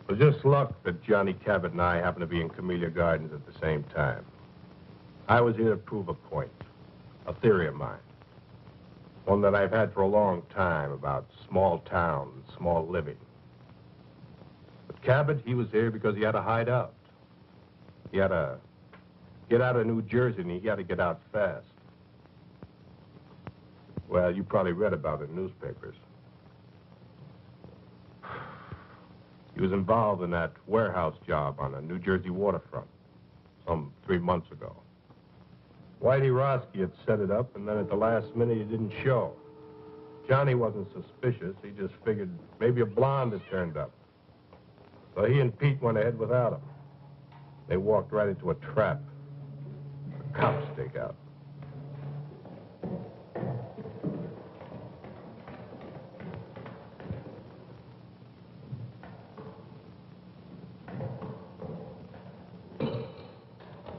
It was just luck that Johnny Cabot and I happened to be in Camellia Gardens at the same time. I was here to prove a point, a theory of mine. One that I've had for a long time about small towns and small living. But Cabot, he was here because he had to hide out. He had to get out of New Jersey, and he had to get out fast. Well, you probably read about it in newspapers. He was involved in that warehouse job on the New Jersey waterfront some 3 months ago. Whitey Roski had set it up, and then at the last minute, he didn't show. Johnny wasn't suspicious. He just figured maybe a blonde had turned up. So he and Pete went ahead without him. They walked right into a trap. A cop stakeout.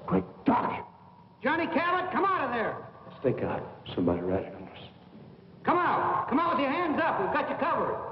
Quick, Doc! Johnny Cabot, come out of there! Stay calm. Somebody ratted on us. Come out! Come out with your hands up. We've got you covered.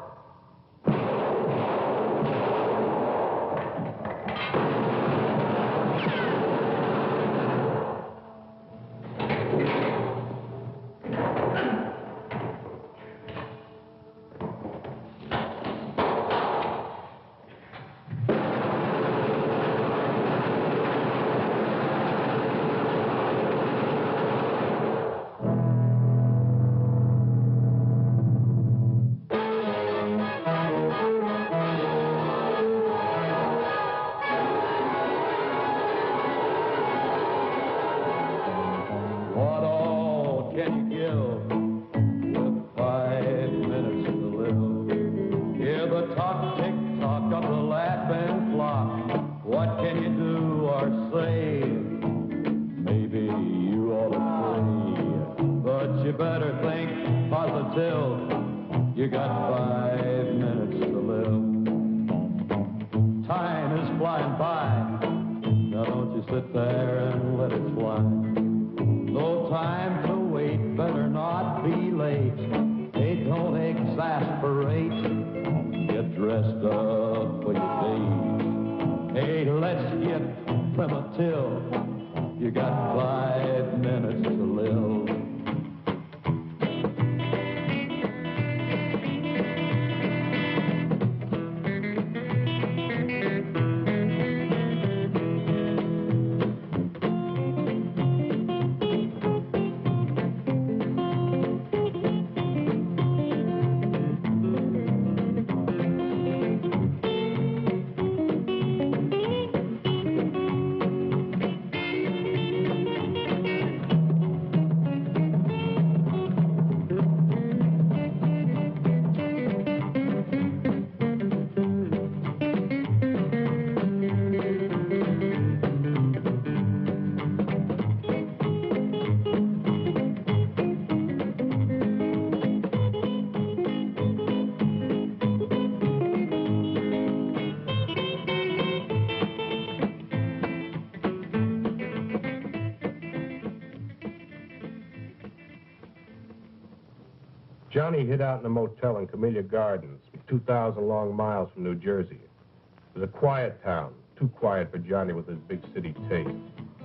Johnny hid out in a motel in Camellia Gardens, 2,000 long miles from New Jersey. It was a quiet town, too quiet for Johnny with his big city taste.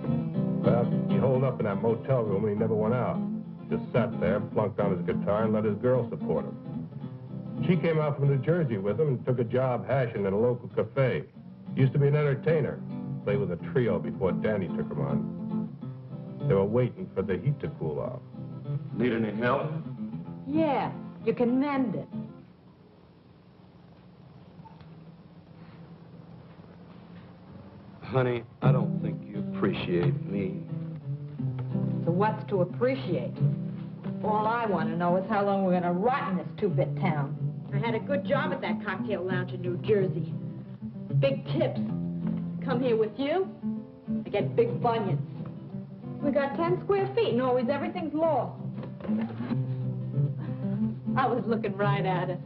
Well, he holed up in that motel room and he never went out. Just sat there, plunked on his guitar, and let his girl support him. She came out from New Jersey with him and took a job hashing at a local cafe. Used to be an entertainer. Played with a trio before Danny took him on. They were waiting for the heat to cool off. Need any help? Yeah, you can mend it. Honey, I don't think you appreciate me. So what's to appreciate? All I want to know is how long we're going to rot in this two-bit town. I had a good job at that cocktail lounge in New Jersey. Big tips. Come here with you, I get big bunions. We got 10 square feet and always everything's lost. I was looking right at it.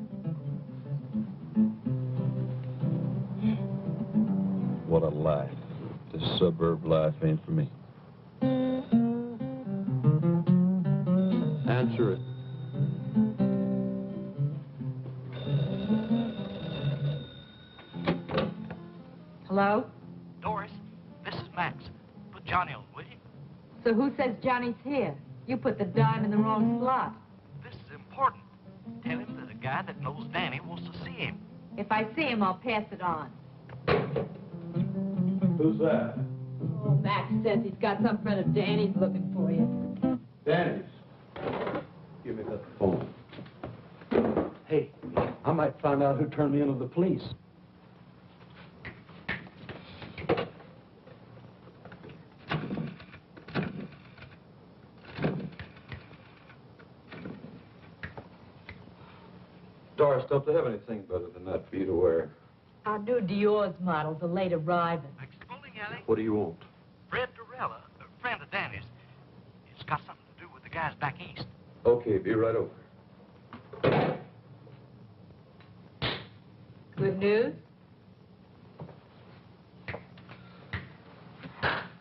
What a life. This suburb life ain't for me. Answer it. Hello? Doris, this is Max. Put Johnny on, will you? So who says Johnny's here? You put the dime in the wrong slot. This is important. Tell him that a guy that knows Danny wants to see him. If I see him, I'll pass it on. Who's that? Oh, Max says he's got some friend of Danny's looking for you. Danny's. Give me that phone. Hey, I might find out who turned me into the police. Doris, don't they have anything better than that for you to wear? Our new Dior's models are late arriving. Exploding alley. What do you want? Fred Durella, a friend of Danny's. It's got something to do with the guys back east. Okay, be right over. Good news?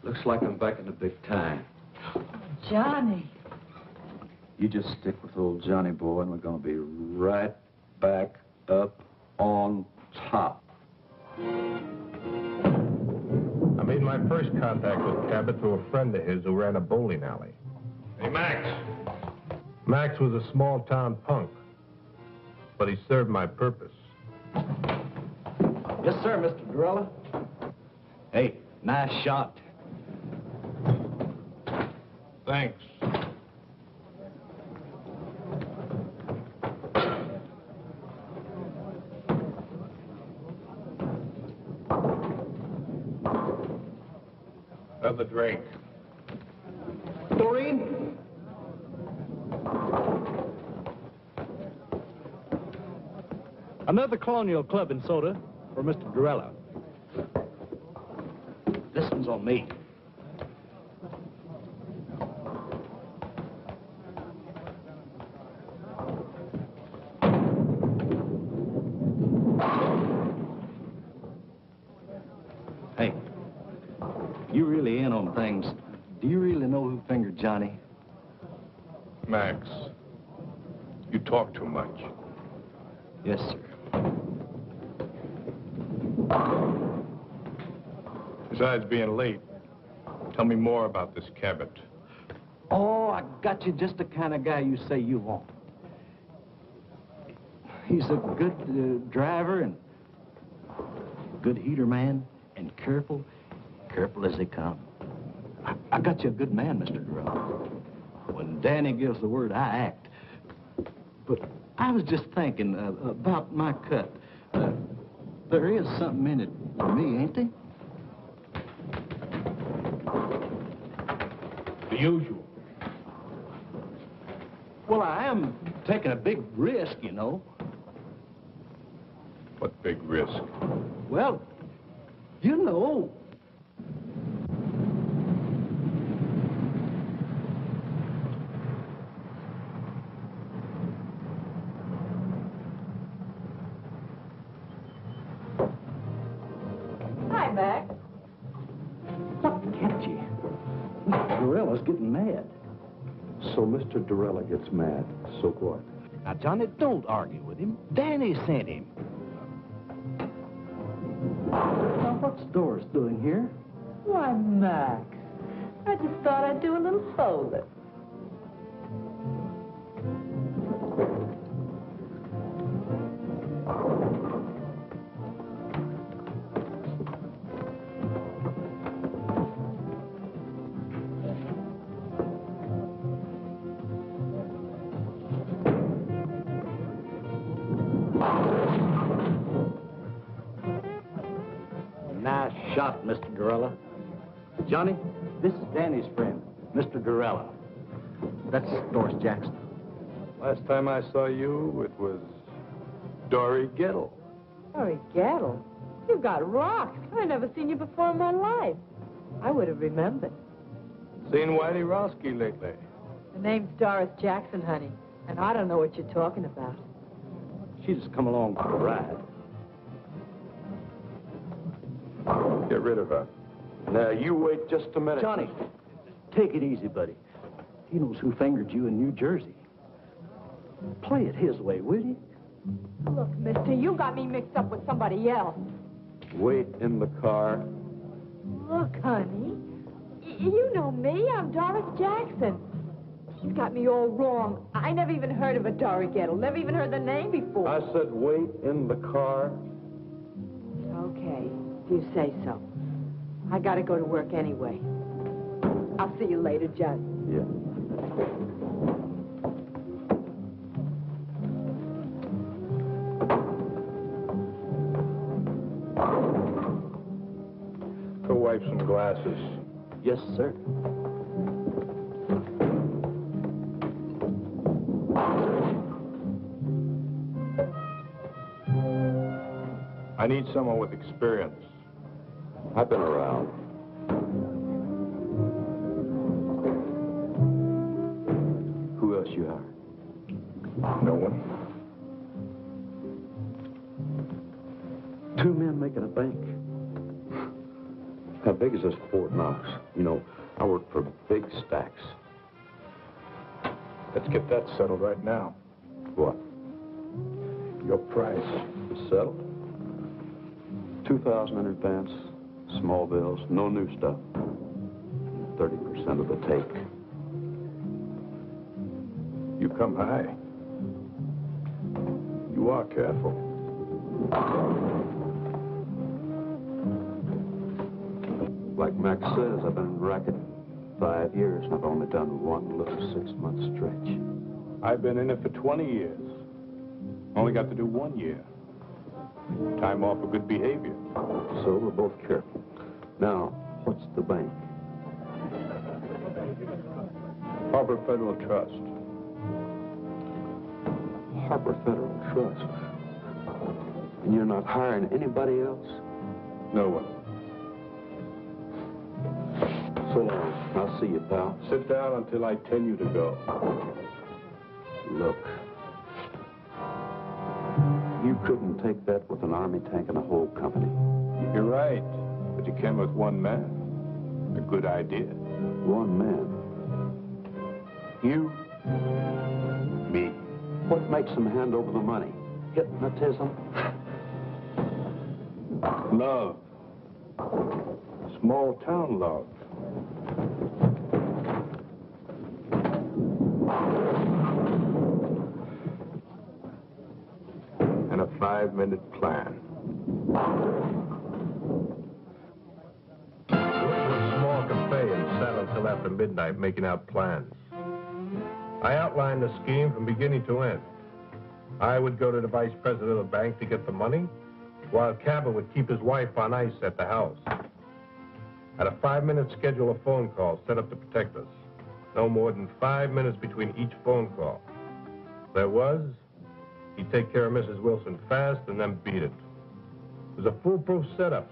Looks like I'm back in the big time. Johnny. You just stick with old Johnny boy, and we're gonna be right back up on top. I made my first contact with Cabot through a friend of his who ran a bowling alley. Hey, Max. Max was a small-town punk, but he served my purpose. Yes, sir, Mr. Durella. Hey, nice shot. Thanks. Another drink. Doreen? Another colonial club and soda for Mr. Durella. This one's on me. Hey, you really in on things. Do you really know who fingered Johnny? Max, you talk too much. Yes, sir. Besides being late, tell me more about this Cabot. Oh, I got you just the kind of guy you say you want. He's a good driver and good heater man and careful as they come. I got you a good man, Mr. Durella. When Danny gives the word, I act. But I was just thinking about my cut. There is something in it for me, ain't there? The usual. Well, I am taking a big risk, you know. What big risk? Well, you know. Hi, Max. What kept you? Mr. Durella's getting mad. So Mr. Durella gets mad. So what? Now, Johnny, don't argue with him. Danny sent him. Now, what's Doris doing here? Why, Max. I just thought I'd do a little solar. Nice shot, Mr. Durella. Johnny, this is Danny's friend, Mr. Durella. That's Doris Jackson. Last time I saw you, it was Dory Gettle. Hurry, Gettle. You've got rocks. I never seen you before in my life. I would have remembered. Seen Whitey Roski lately? The name's Doris Jackson, honey, and I don't know what you're talking about. She just come along for the ride. Get rid of her. Now, you wait just a minute. Johnny, take it easy, buddy. He knows who fingered you in New Jersey. Play it his way, will you? Look, mister, you got me mixed up with somebody else. Wait in the car. Look, honey, you know me. I'm Doris Jackson. He's got me all wrong. I never even heard of a Dory Gettle. Never even heard the name before. I said wait in the car. Okay, if you say so. I gotta go to work anyway. I'll see you later, Judd. Yeah. Go wipe some glasses. Yes, sir. I need someone with experience. I've been around. Who else you hired? No one. Two men making a bank. How big is this Fort Knox? You know, I work for big stacks. Let's get that settled right now. What? Your price. It's settled. 2,000 in advance, small bills, no new stuff. 30% of the take. You come high. You are careful. Like Max says, I've been in racket 5 years, and I've only done one little 6-month stretch. I've been in it for 20 years. Only got to do 1 year. Time off for good behavior. So we're both careful. Now, what's the bank? Harbor Federal Trust. Harbor Federal Trust. And you're not hiring anybody else? No one. So long. I'll see you, pal. Sit down until I tell you to go. Look. You couldn't take that with an army tank and a whole company. You're right. But you came with one man. A good idea. One man. You. Me. What makes them hand over the money? Hypnotism? Love. Small town love. And a 5-minute plan. We went to a small cafe and sat until after midnight making out plans. I outlined the scheme from beginning to end. I would go to the vice president of the bank to get the money, while Cabot would keep his wife on ice at the house. Had a 5-minute schedule of phone calls set up to protect us. No more than 5 minutes between each phone call. There was, he'd take care of Mrs. Wilson fast and then beat it. It was a foolproof setup.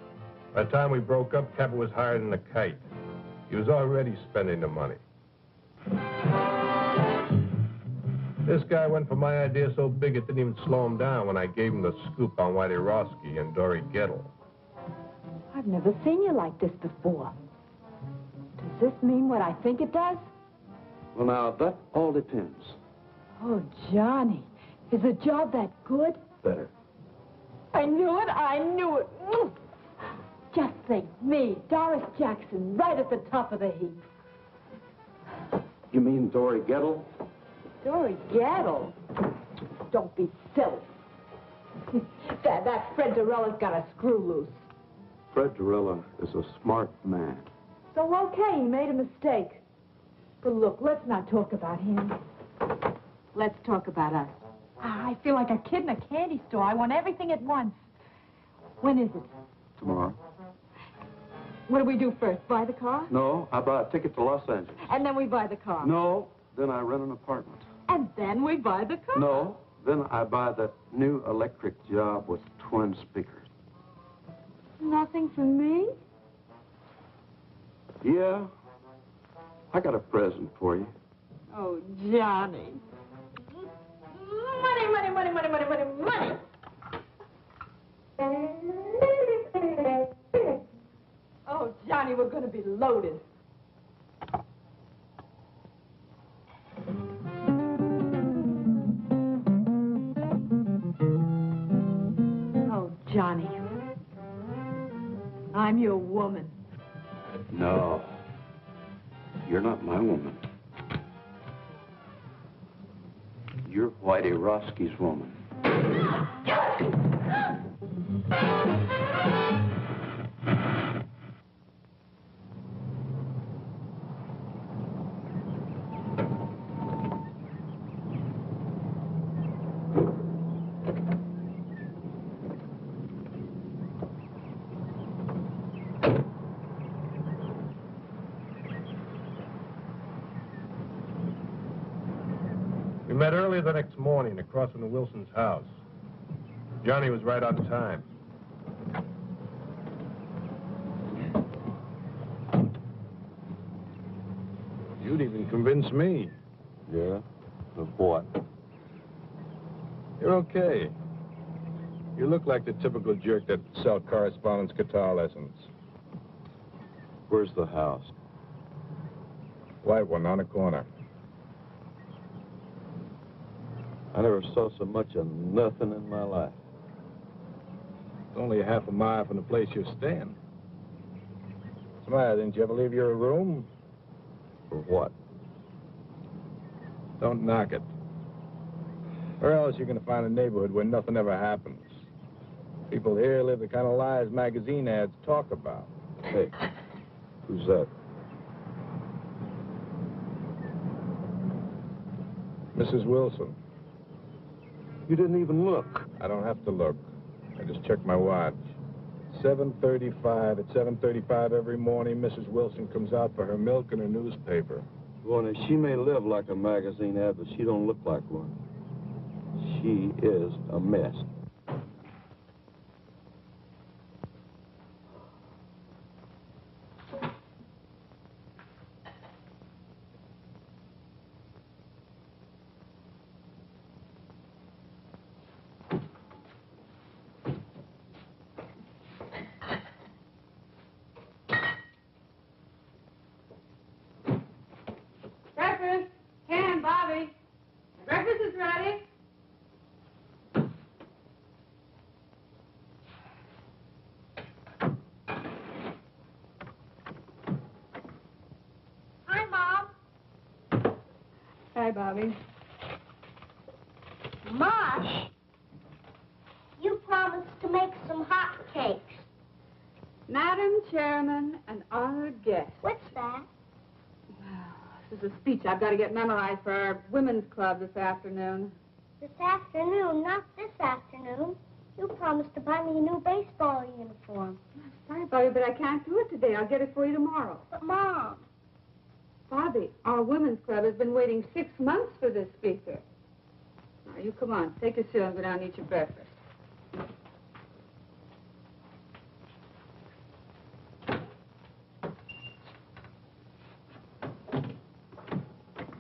By the time we broke up, Cabot was higher than a kite. He was already spending the money. This guy went for my idea so big it didn't even slow him down when I gave him the scoop on Whitey Roski and Dory Gettle. I've never seen you like this before. Does this mean what I think it does? Well, now, that all depends. Oh, Johnny, is the job that good? Better. I knew it, I knew it. Just think, me, Doris Jackson, right at the top of the heap. You mean Dory Gettle? Dory Gettle? Don't be silly. that Fred Dorella's got a screw loose. Fred Dorella is a smart man. So, okay, he made a mistake. But look, let's not talk about him. Let's talk about us. I feel like a kid in a candy store. I want everything at once. When is it? Tomorrow. What do we do first? Buy the car? No, I buy a ticket to Los Angeles. And then we buy the car? No, then I rent an apartment. And then we buy the car? No, then I buy that new electric job with twin speakers. Nothing for me? Yeah, I got a present for you. Oh, Johnny. Money, money, money, money, money, money, money. Oh, Johnny, we're going to be loaded. Oh, Johnny. I'm your woman. No. You're not my woman. You're Whitey Roski's woman. We met early the next morning across from the Wilson's house. Johnny was right on time. You'd even convince me. Yeah? Of what? You're okay. You look like the typical jerk that sell correspondence guitar lessons. Where's the house? White one on the corner. I never saw so much of nothing in my life. It's only a half a mile from the place you're staying. What's the matter? Didn't you ever leave your room? For what? Don't knock it. Or else you're going to find a neighborhood where nothing ever happens. People here live the kind of lives magazine ads talk about. Hey, who's that? Mrs. Wilson. You didn't even look. I don't have to look. I just checked my watch. 7:35. At 7:35 every morning, Mrs. Wilson comes out for her milk and her newspaper. Well, she may live like a magazine ad, but she don't look like one. She is a mess. Breakfast. Ken, Bobby. Breakfast is ready. Hi, Mom. Hi, Bobby. Marsh, you promised to make some hot cakes. Madam Chairman and honored guests. What's that? This is a speech I've got to get memorized for our women's club this afternoon. This afternoon, not this afternoon. You promised to buy me a new baseball uniform. Sorry, Bobby, but I can't do it today. I'll get it for you tomorrow. But, Mom, Bobby, our women's club has been waiting 6 months for this speaker. Now, you come on. Take your cereal and go down and eat your breakfast.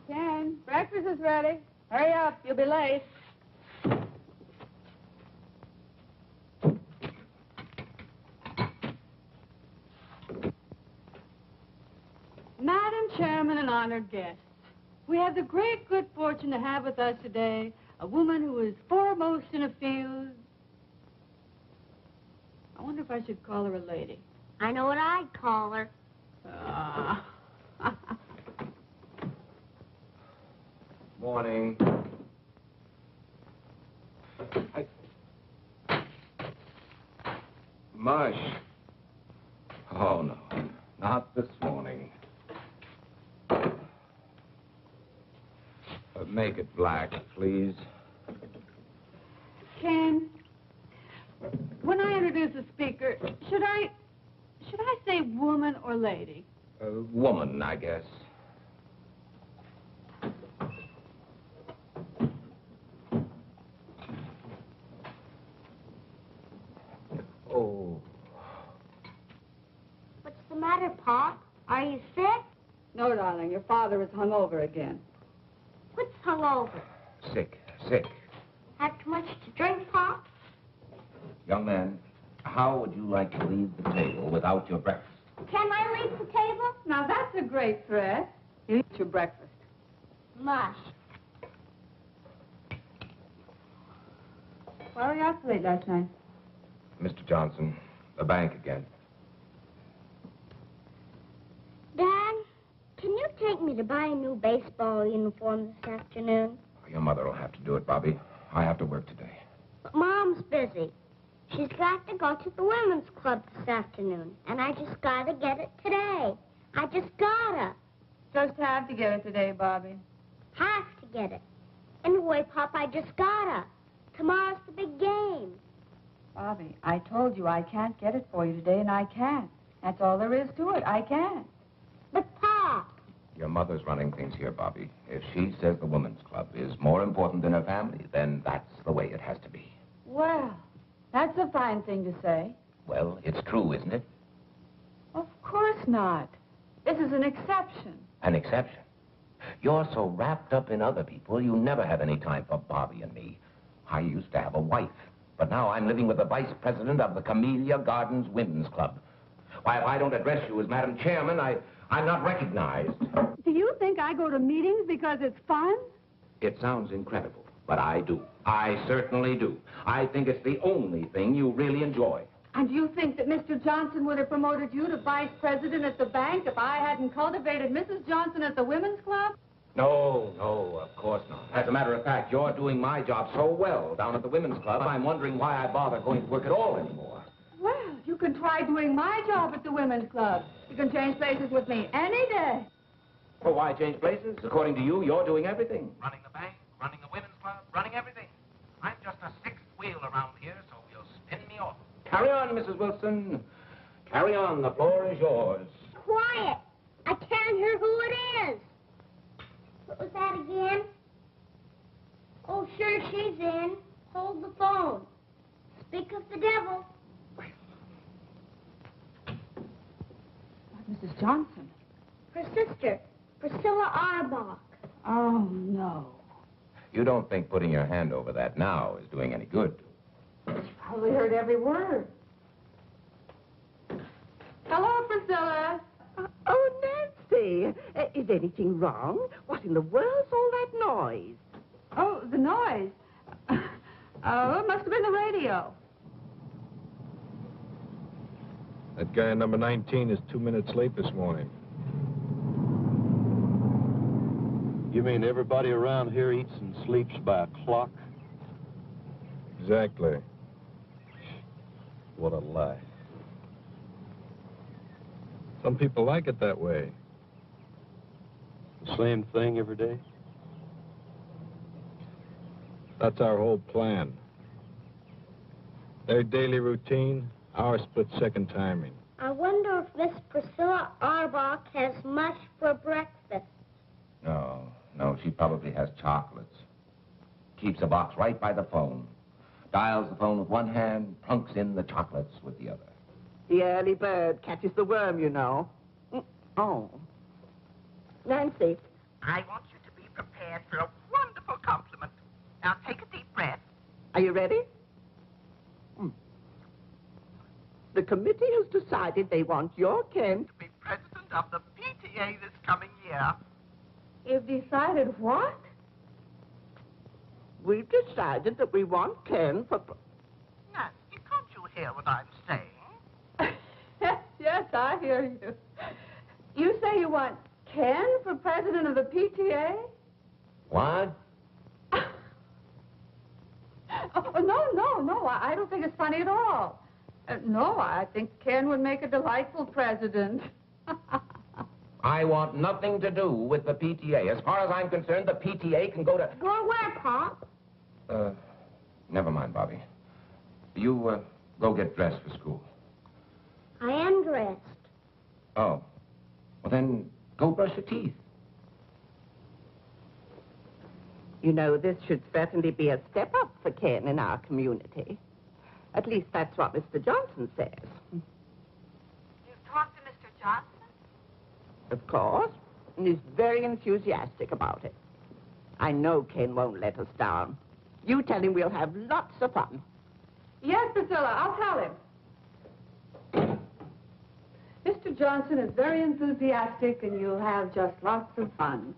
Ken, breakfast is ready. Hurry up. You'll be late. Madam Chairman and honored guests, we have the great good fortune to have with us today a woman who is foremost in a field. I wonder if I should call her a lady. I know what I'd call her. Morning. Mush. Oh, no. Not this morning. Make it black, please. Ken, when I introduce a speaker, should I say woman or lady? Woman, I guess. Oh. What's the matter, Pop? Are you sick? No, darling, your father is hungover again. What's hungover? Sick. Had too much to drink, Pop? Young man, how would you like to leave the table without your breakfast? Can I leave the table? Now, that's a great threat. You eat your breakfast. Mush. Why were you out so late last night? Mr. Johnson, the bank again. take me to buy a new baseball uniform this afternoon? Your mother will have to do it, Bobby. I have to work today. But Mom's busy. She's got to go to the women's club this afternoon, and I just gotta get it today. I just gotta. Just have to get it today, Bobby. Have to get it. Anyway, Pop, I just gotta. Tomorrow's the big game. Bobby, I told you I can't get it for you today, and I can't. That's all there is to it. I can't. But, Pop, Your mother's running things here, Bobby. If she says the women's club is more important than her family, then that's the way it has to be. Well, that's a fine thing to say. Well, it's true, isn't it? Of course not. This is an exception. An exception. You're so wrapped up in other people, you never have any time for Bobby and me. I used to have a wife, but now I'm living with the vice president of the Camellia Gardens Women's Club. Why, if I don't address you as Madam Chairman, I'm not recognized. Do you think I go to meetings because it's fun? It sounds incredible, but I do. I certainly do. I think it's the only thing you really enjoy. And do you think that Mr. Johnson would have promoted you to vice president at the bank if I hadn't cultivated Mrs. Johnson at the women's club? No, of course not. As a matter of fact, you're doing my job so well down at the women's club, I'm wondering why I bother going to work at all anymore. Well, you can try doing my job at the women's club. You can change places with me any day. Well, why change places? According to you, you're doing everything. Running the bank, running the women's club, running everything. I'm just a sixth wheel around here, so you'll spin me off. Carry on, Mrs. Wilson. Carry on. The floor is yours. quiet. I can't hear who it is. What was that again? Oh, sure, she's in. Hold the phone. Speak of the devil. Mrs. Johnson. Her sister, Priscilla Arbach. Oh, no. You don't think putting your hand over that now is doing any good? She probably heard every word. Hello, Priscilla. Oh, Nancy, is anything wrong? What in the world's all that noise? Oh, the noise. Oh, it must have been the radio. That guy number 19 is 2 minutes late this morning. You mean everybody around here eats and sleeps by a clock? Exactly. What a lie. Some people like it that way. The same thing every day? That's our whole plan. Their daily routine, our split-second timing. I wonder if Miss Priscilla Arbach has much for breakfast. No, she probably has chocolates. Keeps a box right by the phone. Dials the phone with one hand, plunks in the chocolates with the other. The early bird catches the worm, you know. Oh. Nancy. I want you to be prepared for a wonderful compliment. Now take a deep breath. Are you ready? The committee has decided they want your Ken To be president of the PTA this coming year. You've decided what? We've decided that we want Ken for... Nancy, can't you hear what I'm saying? Yes, I hear you. You say you want Ken for president of the PTA? What? Oh, no. I don't think it's funny at all. No, I think Ken would make a delightful president. I want nothing to do with the PTA. As far as I'm concerned, the PTA can go to... Go where, Pop? Never mind, Bobby. You, go get dressed for school. I am dressed. Oh. Well, then, go brush your teeth. You know, this should certainly be a step up for Ken in our community. At least that's what Mr. Johnson says. You've talked to Mr. Johnson? Of course. And he's very enthusiastic about it. I know Ken won't let us down. You tell him we'll have lots of fun. Yes, Priscilla, I'll tell him. Mr. Johnson is very enthusiastic, and you'll have just lots of fun.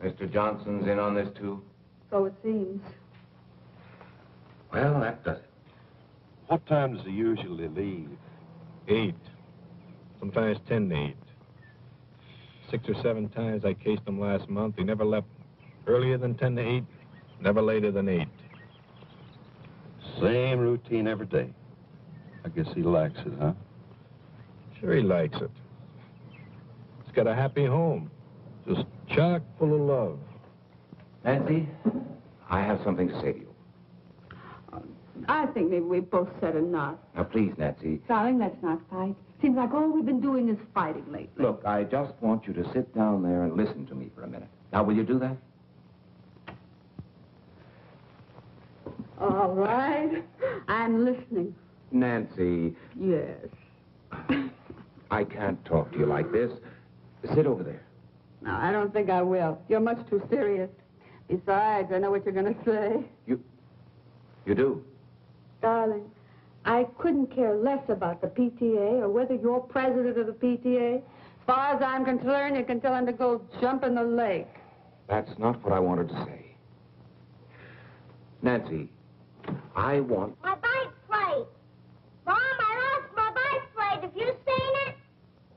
Mr. Johnson's in on this, too? So it seems. Well, that does it. What time does he usually leave? 8. Sometimes 10 to 8. 6 or 7 times I cased him last month. He never left earlier than 10 to 8, never later than 8. Same routine every day. I guess he likes it, huh? Sure he likes it. He's got a happy home, just chock full of love. Nancy, I have something to say to you. I think maybe we both said enough. Now, please, Nancy. Darling, let's not fight. Seems like all we've been doing is fighting lately. Look, I just want you to sit down there and listen to me for a minute. Now, will you do that? All right. I'm listening. Nancy. Yes. I can't talk to you like this. Sit over there. No, I don't think I will. You're much too serious. Besides, I know what you're going to say. You do? Darling, I couldn't care less about the PTA or whether you're president of the PTA. As far as I'm concerned, you can tell him to go jump in the lake. That's not what I wanted to say. Nancy, I want... My bike plate. Mom, I lost my bike plate. Have you seen it?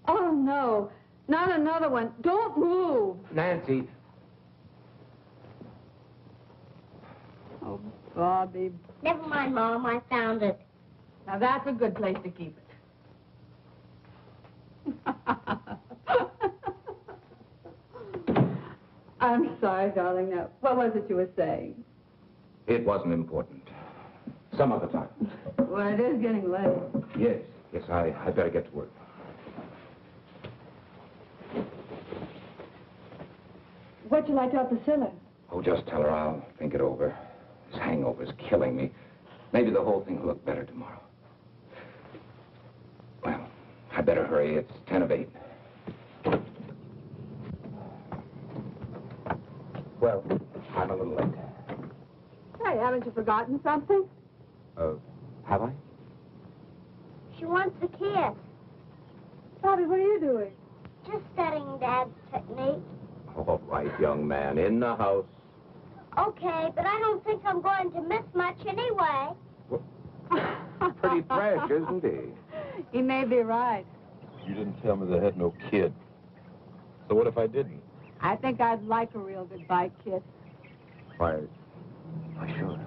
Oh, no. Not another one. Don't move. Nancy. Oh, Bobby. Never mind, Mom. I found it. Now, that's a good place to keep it. I'm sorry, darling. Now, what was it you were saying? It wasn't important. Some other time. Well, it is getting late. Yes, I better get to work. What'd you like to tell Priscilla? Oh, just tell her I'll think it over. This hangover's killing me. Maybe the whole thing will look better tomorrow. Well, I better hurry. It's 10 of 8. Well, I'm a little late. Hey, haven't you forgotten something? Have I? She wants a kiss. Bobby, what are you doing? Just studying Dad's technique. All right, young man, in the house. Okay, but I don't think I'm going to miss much anyway. Pretty fresh, isn't he? He may be right. You didn't tell me they had no kid. So what if I didn't? I think I'd like a real goodbye kiss. Why, sure.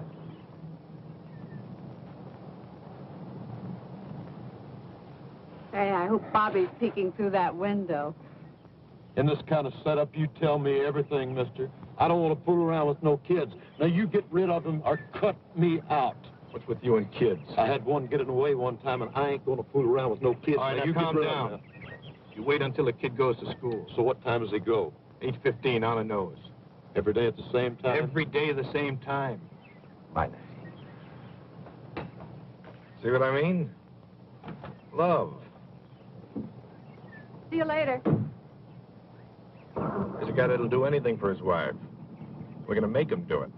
Hey, I hope Bobby's peeking through that window. In this kind of setup, you tell me everything, mister. I don't want to fool around with no kids. Now, you get rid of them or cut me out. What's with you and kids? I had one getting away one time, and I ain't going to fool around with no kids. All right, now you calm get rid down. of them. You wait until the kid goes to school. So what time does he go? 8:15 on the nose. Every day at the same time? Every day at the same time. Bye, Nancy. See what I mean? Love. See you later. There's a guy that'll do anything for his wife. We're gonna make him do it.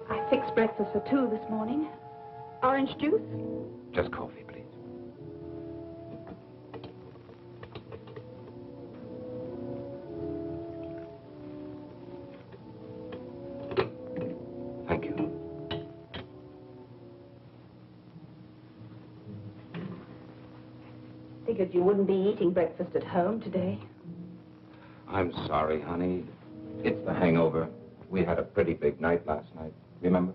I fixed breakfast for 2 this morning. Orange juice? Just coffee, please. Thank you. Figured you wouldn't be eating breakfast at home today. I'm sorry, honey. It's the hangover. We had a pretty big night last night. Remember?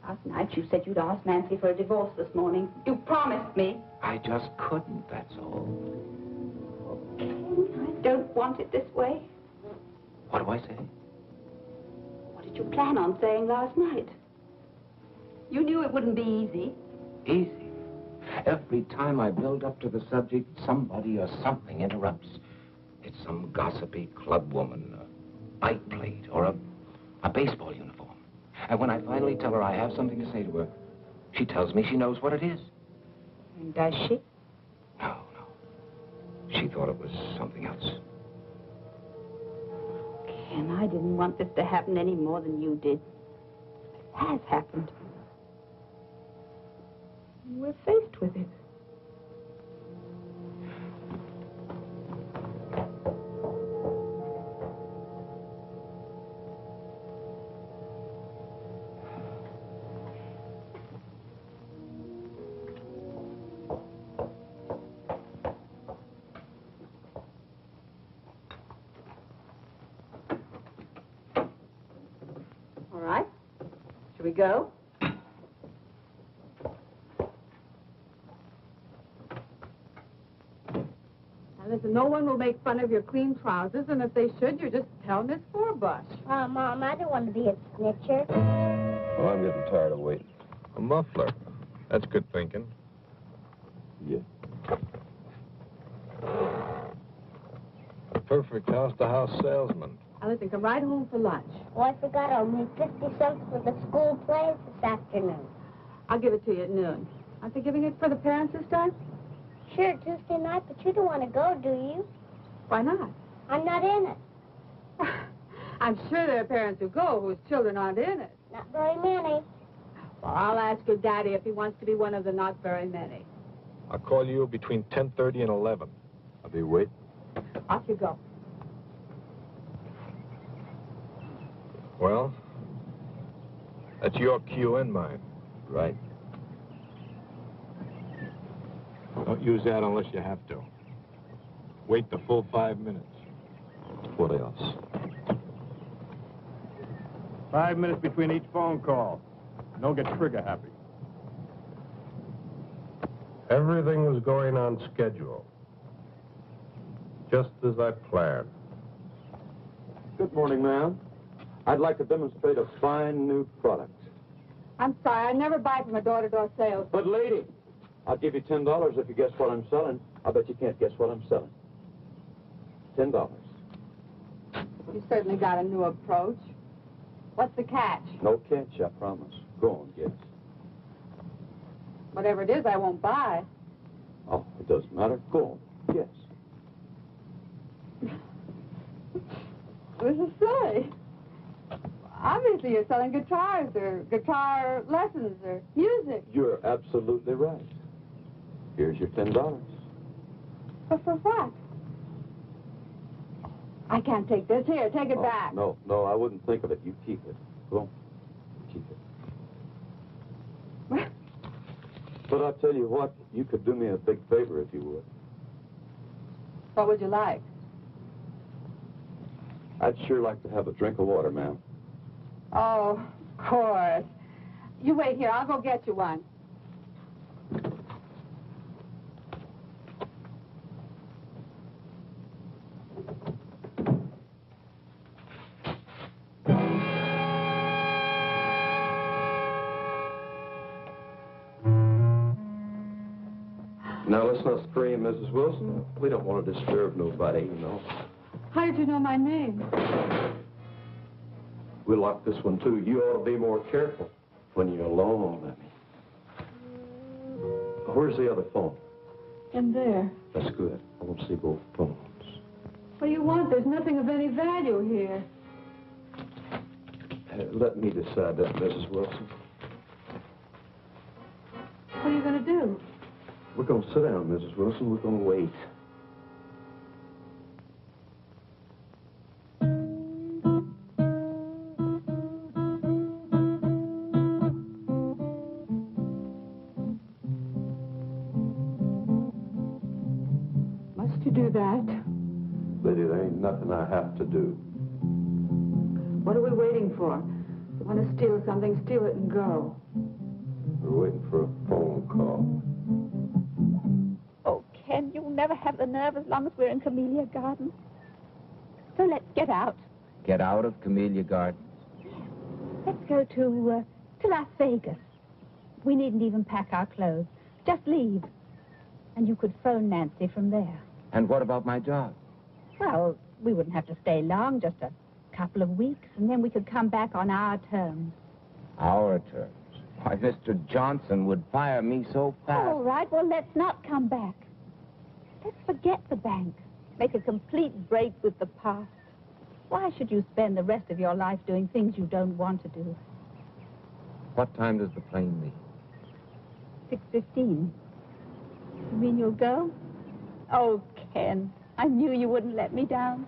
Last night you said you'd ask Nancy for a divorce this morning. You promised me. I just couldn't, that's all. I don't want it this way. What do I say? What did you plan on saying last night? You knew it wouldn't be easy. Easy. Every time I build up to the subject, somebody or something interrupts. It's some gossipy club woman, a bike plate, or a baseball uniform. And when I finally tell her I have something to say to her, she tells me she knows what it is. And does she? No. She thought it was something else. Ken, I didn't want this to happen any more than you did. It has happened. We're faced with it. we go? Now, listen, no one will make fun of your clean trousers, and if they should, you just tell Miss Forbush. Mom, I don't want to be a snitcher. Well, I'm getting tired of waiting. A muffler. That's good thinking. Yeah. A perfect house-to-house salesman. Now, listen, come right home for lunch. Oh, I forgot I'll need 50 cents for the school plays this afternoon. I'll give it to you at noon. Aren't they giving it for the parents this time? Sure, Tuesday night, but you don't want to go, do you? Why not? I'm not in it. I'm sure there are parents who go whose children aren't in it. Not very many. Well, I'll ask your daddy if he wants to be one of the not very many. I'll call you between 10:30 and 11. I'll be waiting. Off you go. Well, that's your cue and mine. Right. Don't use that unless you have to. Wait the full 5 minutes. What else? 5 minutes between each phone call. Don't get trigger happy. Everything was going on schedule. Just as I planned. Good morning, ma'am. I'd like to demonstrate a fine new product. I'm sorry, I never buy from a door-to-door sales. But, lady, I'll give you $10 if you guess what I'm selling. I bet you can't guess what I'm selling. $10. You certainly got a new approach. What's the catch? No catch, I promise. Go on, guess. Whatever it is, I won't buy. Oh, it doesn't matter. Go on, guess. What does it say? Obviously, you're selling guitars or guitar lessons or music. You're absolutely right. Here's your $10. But for what? I can't take this. Here, take it back. No, I wouldn't think of it. You keep it. Go on, keep it. But I'll tell you what, you could do me a big favor if you would. What would you like? I'd sure like to have a drink of water, ma'am. Oh, of course. You wait here. I'll go get you one. Now, let's not scream, Mrs. Wilson. We don't want to disturb nobody, you know. How did you know my name? We locked this one, too. You ought to be more careful when you're alone, I mean. Where's the other phone? In there. That's good. I want to see both phones. What do you want? There's nothing of any value here. Let me decide that, Mrs. Wilson. What are you going to do? We're going to sit down, Mrs. Wilson. We're going to wait. Must you do that? Lady, there ain't nothing I have to do. What are we waiting for? You want to steal something, steal it and go. We're waiting for a phone call. Oh, Ken, you'll never have the nerve as long as we're in Camellia Gardens. So let's get out. Get out of Camellia Gardens. Let's go to Las Vegas. We needn't even pack our clothes. Just leave. And you could phone Nancy from there. And what about my job? Well, we wouldn't have to stay long, just a couple of weeks, and then we could come back on our terms. Our terms? Why, Mr. Johnson would fire me so fast. All right, well, let's not come back. Let's forget the bank. Make a complete break with the past. Why should you spend the rest of your life doing things you don't want to do? What time does the plane leave? 6:15. You mean you'll go? Oh, Ken, I knew you wouldn't let me down.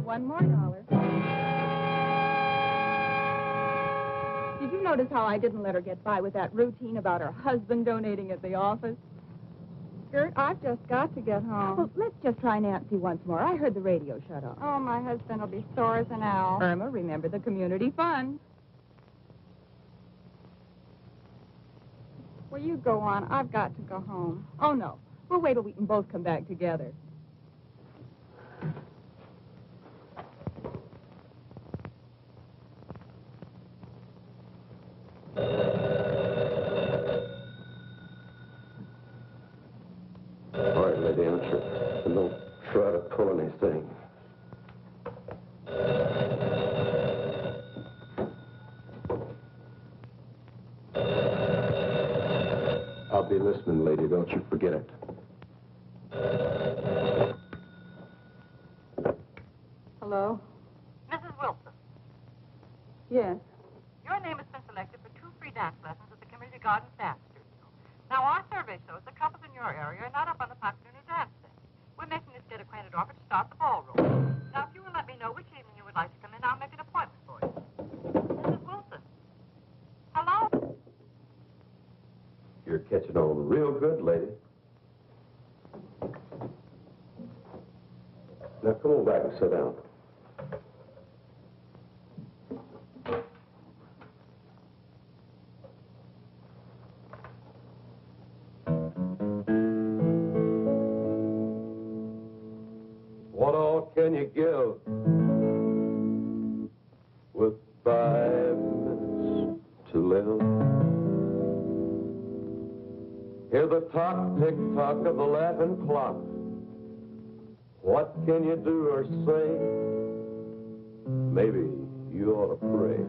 $1 more. Did you know notice how I didn't let her get by with that routine about her husband donating at the office? Gert, I've just got to get home. Well, let's just try Nancy once more. I heard the radio shut off. Oh, my husband will be sore as an owl. Irma, remember the community fund. Well, you go on. I've got to go home. Oh, no. We'll wait till we can both come back together. All right, lady, answer. And don't try to pull anything. I'll be listening, lady. Don't you forget it. Hello? Mrs. Wilson, Yes. your name has been selected for 2 free dance lessons at the Community Gardens Dance Studio. Now, our survey shows the couples in your area are not up on the popular new dance thing. We're making this get acquainted offer to start the ballroom. Now, if you will let me know which evening you would like to come in, I'll make an appointment for you. Mrs. Wilson. Hello? You're catching on real good, lady. Now, come on back and sit down. What all can you give with 5 minutes to live? Hear the tick-tock of the laughing clock. What can you do or say? Maybe you ought to pray.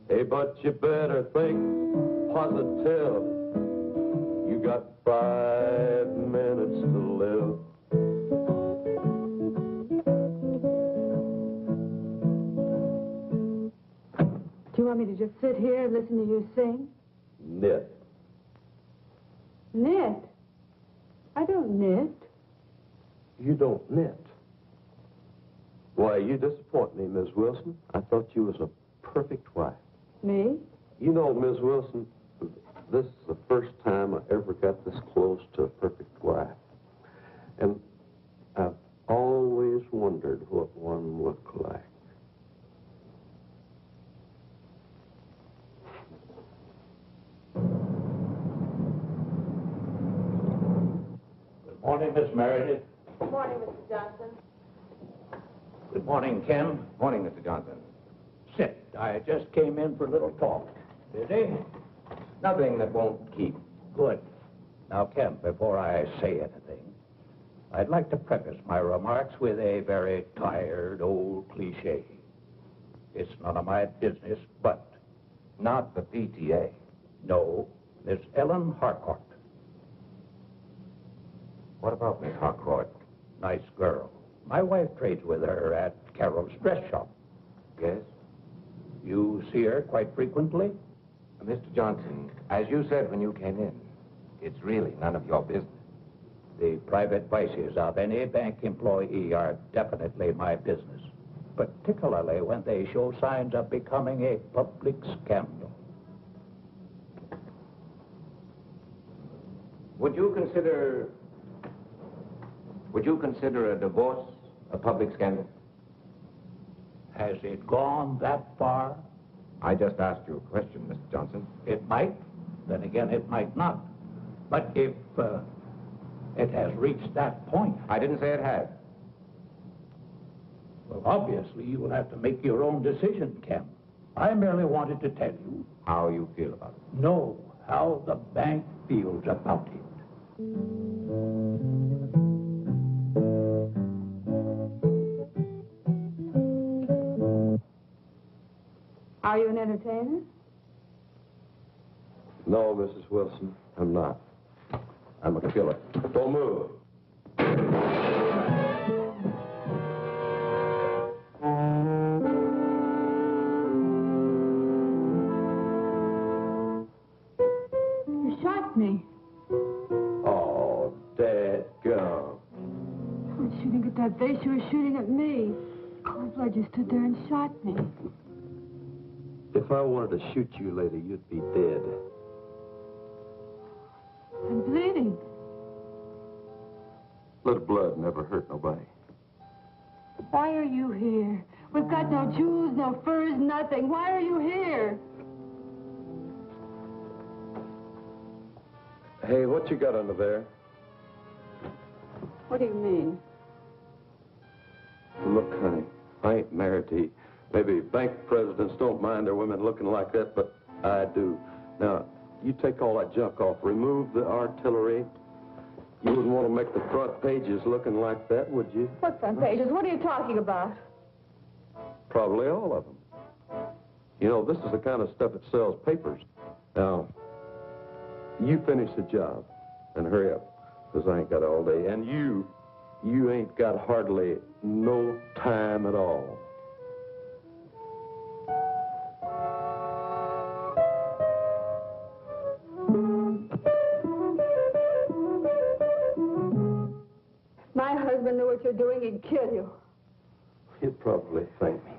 Hey, but you better think positive. You got 5 minutes to live. Do you want me to just sit here and listen to you sing? Knit. Knit? I don't knit. You don't knit. Why, you disappoint me, Miss Wilson. I thought you was a perfect wife. Me? You know, Miss Wilson, this is the first time I ever got this close to a perfect wife. And I've always wondered what one looked like. Good morning, Miss Meredith. Good morning, Mr. Johnson. Good morning, Kim. Morning, Mr. Johnson. Sit. I just came in for a little talk. Busy? Nothing that won't keep. Good. Now, Kim, before I say anything, I'd like to preface my remarks with a very tired old cliche. It's none of my business, but... Not the PTA. No, Miss Ellen Harcourt. What about Miss Harcourt? Nice girl. My wife trades with her at Carol's dress shop. Yes? You see her quite frequently? Mr. Johnson, as you said when you came in, it's really none of your business. The private vices of any bank employee are definitely my business, particularly when they show signs of becoming a public scandal. Would you consider a divorce a public scandal? Has it gone that far? I just asked you a question, Mr. Johnson. It might. Then again, it might not. But if it has reached that point... I didn't say it had. Well, obviously, you will have to make your own decision, Ken. I merely wanted to tell you... How you feel about it. No, how the bank feels about it. Are you an entertainer? No, Mrs. Wilson, I'm not. I'm a killer. Don't move. You shot me. Oh, dadgum. You weren't shooting at that vase, you were shooting at me. Cold blood, you stood there and shot me. If I wanted to shoot you, lady, you'd be dead. I'm bleeding. Little blood never hurt nobody. Why are you here? We've got no jewels, no furs, nothing. Why are you here? Hey, what you got under there? What do you mean? Look, honey, I ain't married to you. Maybe bank presidents don't mind their women looking like that, but I do. Now, you take all that junk off. Remove the artillery. You wouldn't want to make the front pages looking like that, would you? What front pages? What are you talking about? Probably all of them. You know, this is the kind of stuff that sells papers. Now, you finish the job and hurry up, because I ain't got all day. And you ain't got hardly no time at all. My husband knew what you're doing, he'd kill you. He'd probably thank me.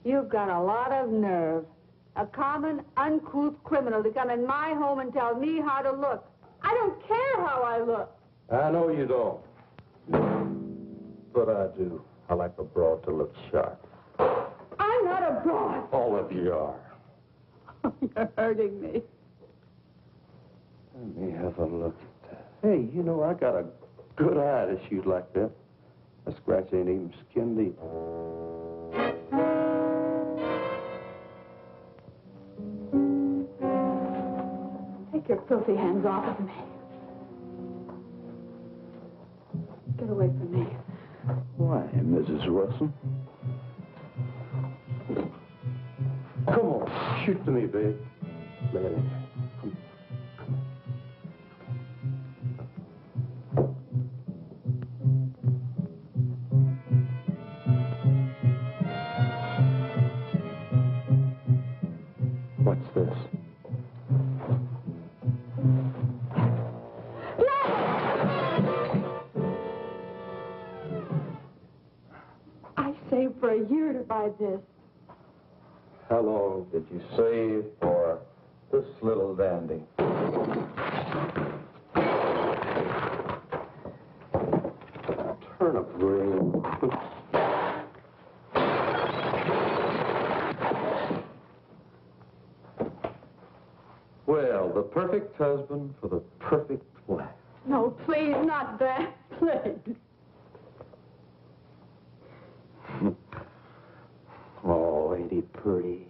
You've got a lot of nerve. A common, uncouth criminal to come in my home and tell me how to look. I don't care how I look. I know you don't. But I do. I like a broad to look sharp. I'm not a broad. All of you are. You're hurting me. Let me have a look at that. Hey, you know, I got a good eye to shoot like that. That scratch ain't even skin deep. Take your filthy hands off of me. Get away from me. Why, Mrs. Wilson? Come on, shoot to me, babe. Lay it in. What's this? I saved for a year to buy this. How long did you save for this little dandy? Turnip green. Well, the perfect husband for the perfect wife. No, please, not that. Please. Oh, ain't he pretty?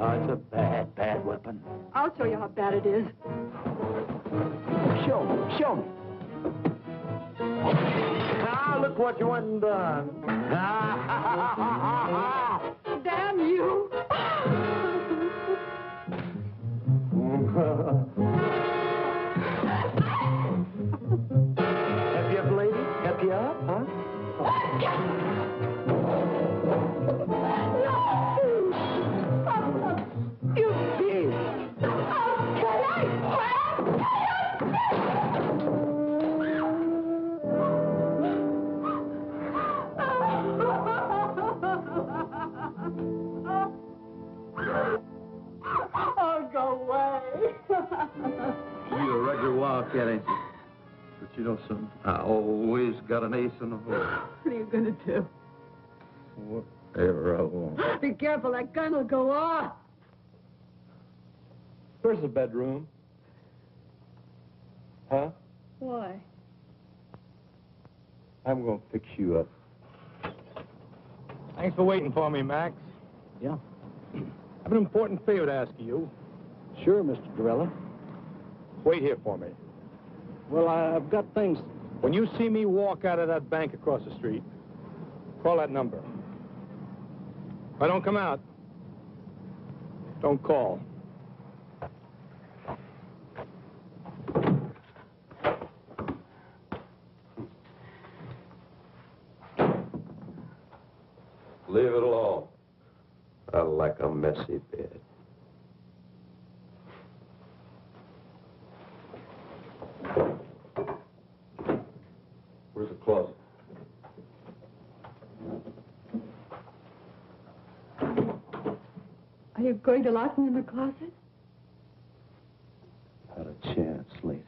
It's a bad, bad weapon. I'll show you how bad it is. Show me, show me. Now, look what you went and done. Damn you! Help you up, lady? Help you up, huh? You Yes. Oh, go away. You a regular wildcat, ain't you? But you know something? I always got an ace in the hole. What are you going to do? Whatever I want. Be careful, that gun will go off. Where's the bedroom? Huh? Why? I'm going to fix you up. Thanks for waiting for me, Max. Yeah. I have an important favor to ask of you. Sure, Mr. Gorilla. Wait here for me. Well, I've got things. When you see me walk out of that bank across the street, call that number. If I don't come out, don't call. Leave it alone. I like a messy bed. Where's the closet? Are you going to lock me in the closet? Not a chance, lady.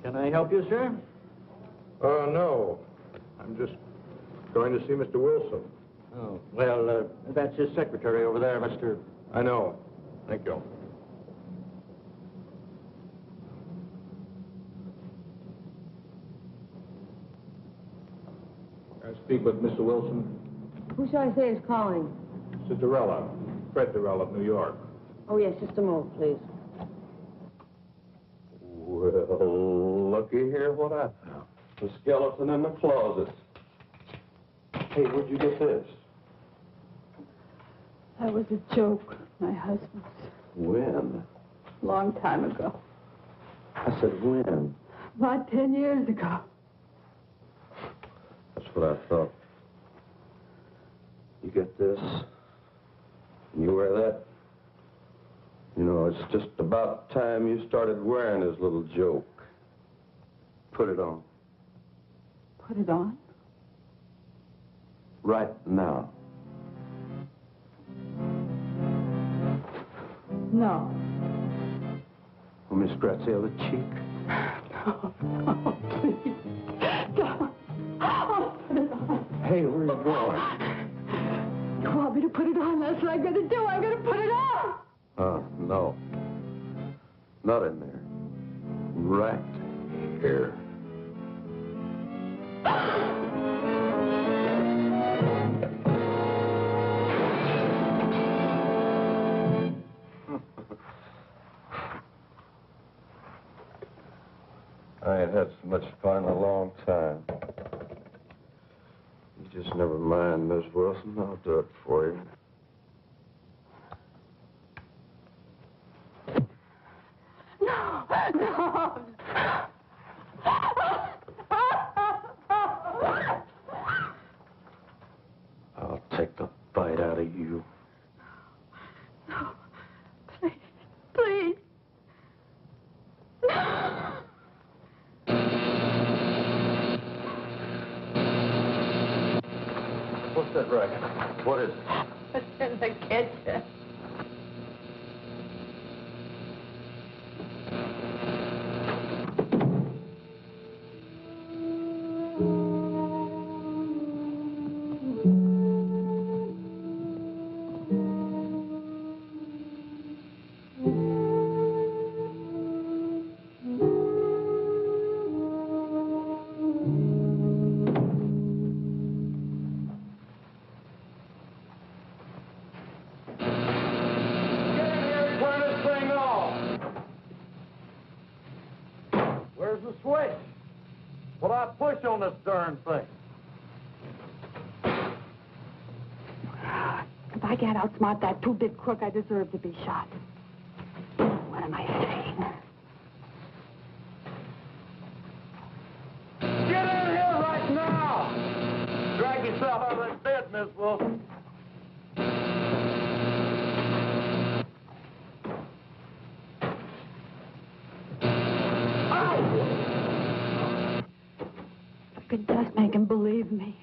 Can I help you, sir? No. I'm just going to see Mr. Wilson. Oh, well, that's his secretary over there, Mr. I know. Thank you. Can I speak with Mr. Wilson? Who shall I say is calling? Cinderella. Fred Durrell of New York. Oh, yes, just a moment, please. Well, looky here what I found. The skeleton in the closet. Hey, where'd you get this? That was a joke, my husband's. When? Long time ago. I said when? About 10 years ago. That's what I thought. You get this, and you wear that. You know, it's just about time you started wearing his little joke. Put it on. Put it on? Right now. No. Want me to scratch the other cheek? No, please. Don't. Oh, put it on. Hey, where are you going? You want me to put it on? That's what I'm going to do. I'm going to put it on. No. Not in there. Right here. I ain't had so much fun in a long time. You just never mind, Miss Wilson. I'll do it for you. No, no. I'll take the bite out of you. No, please, please. No. What's that racket? What is it? It's in the kitchen. On this darn thing. If I can't outsmart that two-bit crook, I deserve to be shot. What am I saying? Get in here right now! Drag yourself out of that bed, Miss Wilson. I could just make him believe me.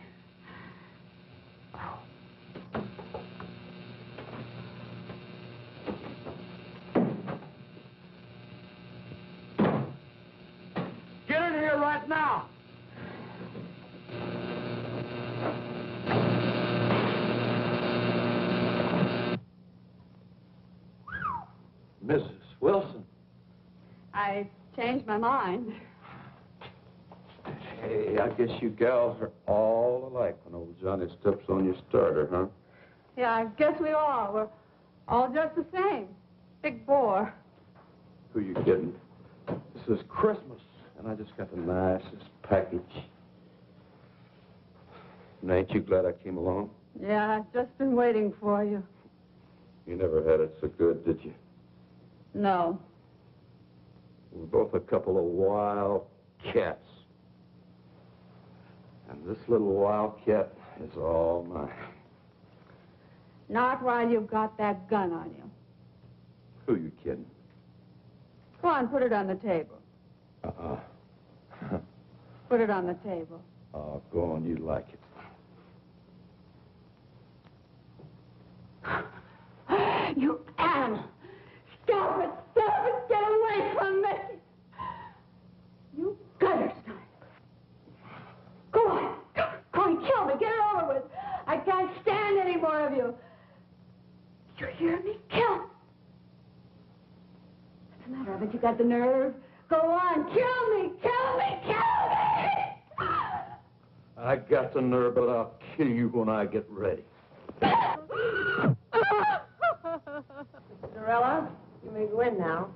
Get in here right now! Mrs. Wilson. I changed my mind. Hey, I guess you gals are all alike when old Johnny steps on your starter, huh? Yeah, I guess we are. We're all just the same. Big bore. Who you kidding? This is Christmas, and I just got the nicest package. And ain't you glad I came along? Yeah, I've just been waiting for you. You never had it so good, did you? No. We're both a couple of wild cats. And This little wildcat is all mine. Not while you've got that gun on you. Who you kidding? Go on, put it on the table. Put it on the table. Oh, go on, you like it. You animal! Stop it! Stop it! Get away from me! You gutter snipe! Go on! Go on, kill me! Get it over with! I can't stand any more of you! You hear me? Kill me! What's the matter? Haven't you got the nerve? Go on! Kill me! Kill me! Kill me! I got the nerve, but I'll kill you when I get ready. Cinderella, you may go in now.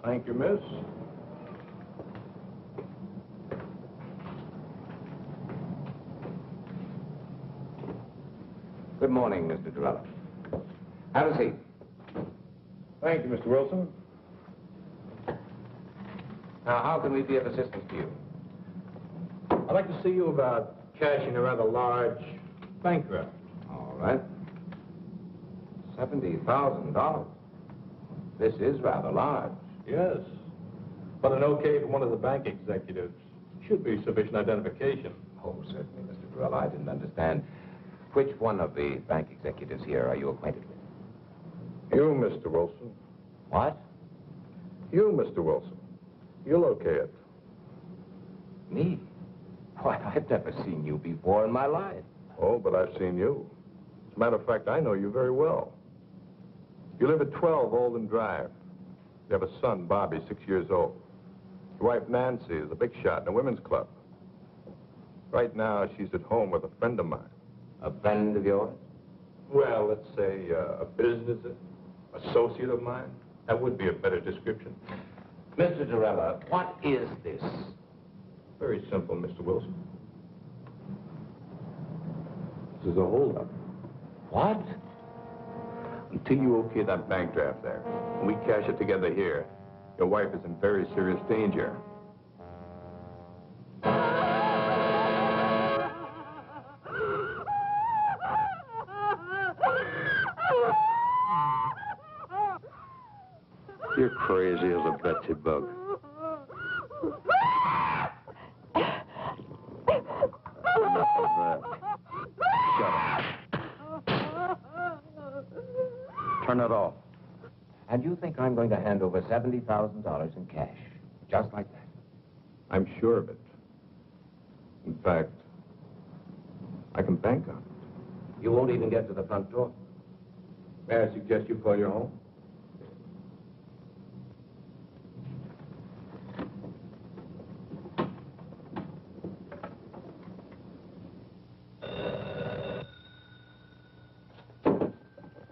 Thank you, miss. Good morning, Mr. Durella. Have a seat. Thank you, Mr. Wilson. Now, how can we be of assistance to you? I'd like to see you about cashing a rather large bank draft. All right. $70,000. This is rather large. Yes. But an okay from one of the bank executives should be sufficient identification. Oh, certainly, Mr. Durella. I didn't understand. Which one of the bank executives here are you acquainted with? You, Mr. Wilson. What? You, Mr. Wilson. You'll okay it. Me? Why, I've never seen you before in my life. Oh, but I've seen you. As a matter of fact, I know you very well. You live at 12 Olden Drive. You have a son, Bobby, 6 years old. Your wife, Nancy, is a big shot in a women's club. Right now, she's at home with a friend of mine. A friend of yours? Well, let's say a business associate of mine. That would be a better description. Mr. Durella, what is this? Very simple, Mr. Wilson. This is a holdup. What? Until you okay that bank draft there, and we cash it together here, your wife is in very serious danger. You're crazy as a Betsy bug. Enough of that. Shut up. Turn it off. And you think I'm going to hand over $70,000 in cash, just like that? I'm sure of it. In fact, I can bank on it. You won't even get to the front door. May I suggest you call your home?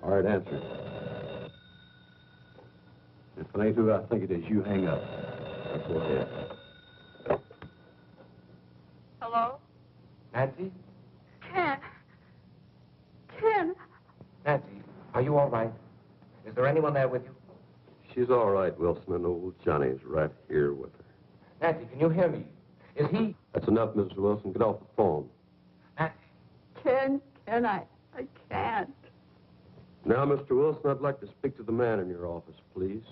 All right, answer. If it ain't who I think it is, you hang up. Now, go ahead. Hello? Nancy? Ken. Ken. Nancy, are you all right? Is there anyone there with you? She's all right, Wilson, and old Johnny's right here with her. Nancy, can you hear me? Is he... That's enough, Mrs. Wilson. Get off the phone. Nancy? Ken, I can't. Now, Mr. Wilson, I'd like to speak to the man in your office, please.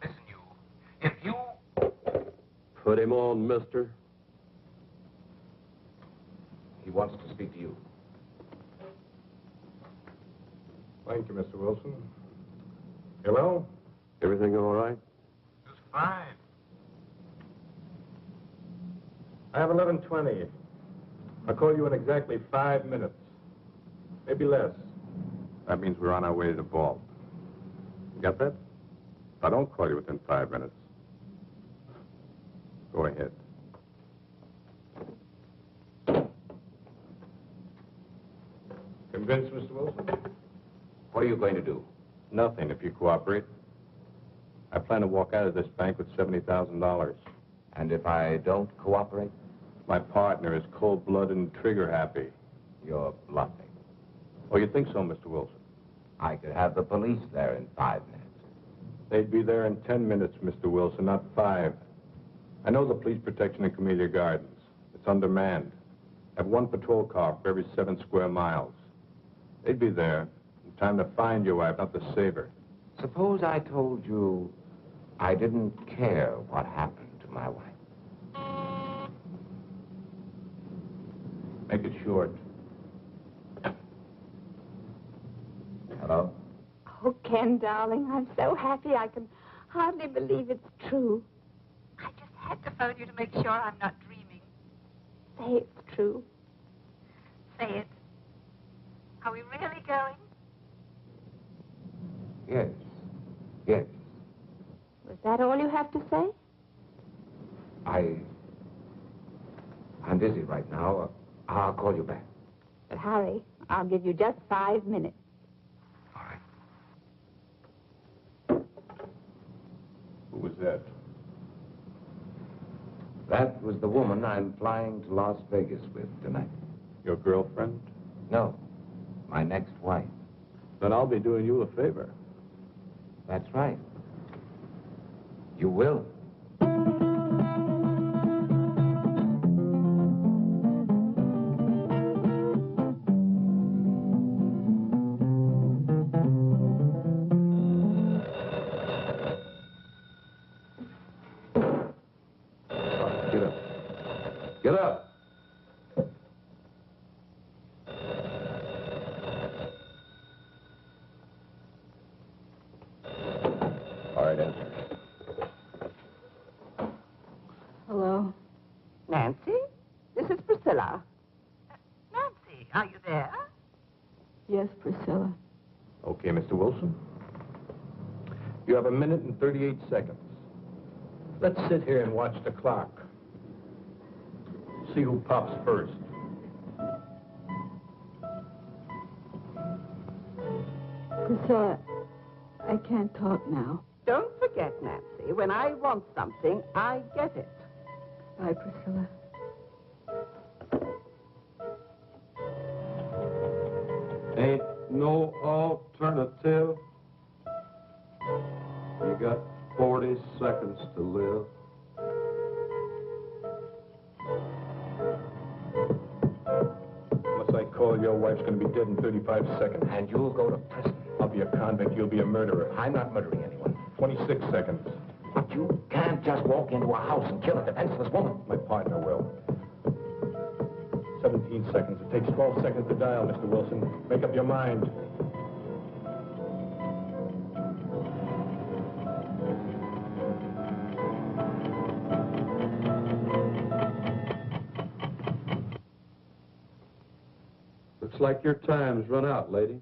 Listen, you. If you... Put him on, mister. He wants to speak to you. Thank you, Mr. Wilson. Hello? Everything all right? Just fine. I have 11:20. I'll call you in exactly 5 minutes. Maybe less. That means we're on our way to the vault. You got that? If I don't call you within 5 minutes, go ahead. Convinced, Mr. Wilson? What are you going to do? Nothing, if you cooperate. I plan to walk out of this bank with $70,000. And if I don't cooperate? My partner is cold-blooded and trigger-happy. You're bluffing. Oh, you think so, Mr. Wilson? I could have the police there in 5 minutes. They'd be there in 10 minutes, Mr. Wilson, not 5. I know the police protection in Camellia Gardens. It's undermanned. Have one patrol car for every 7 square miles. They'd be there in time to find your wife, not to save her. Suppose I told you I didn't care what happened to my wife. Make it short. Hello? Oh, Ken, darling, I'm so happy I can hardly believe it's true. I just had to phone you to make sure I'm not dreaming. Say it's true. Say it. Are we really going? Yes. Yes. Was that all you have to say? I'm busy right now. I'll call you back. But hurry. I'll give you just 5 minutes. All right. Who was that? That was the woman I'm flying to Las Vegas with tonight. Your girlfriend? No, my next wife. Then I'll be doing you a favor. That's right. You will. Get up. Get up. All right, answer. Hello? Nancy? This is Priscilla. Nancy, are you there? Yes, Priscilla. Okay, Mr. Wilson. You have 1 minute and 38 seconds. Let's sit here and watch the clock. See who pops first. Priscilla, I can't talk now. Don't forget, Nancy, when I want something, I get it. Bye, Priscilla. Ain't no alternative. You got 40 seconds to live. Unless I call, your wife's going to be dead in 35 seconds. And you'll go to prison. I'll be a convict. You'll be a murderer. I'm not murdering anyone. 26 seconds. But you can't just walk into a house and kill a defenseless woman. My partner will. 17 seconds. It takes 12 seconds to dial, Mr. Wilson. Make up your mind. Looks like your time's run out, lady.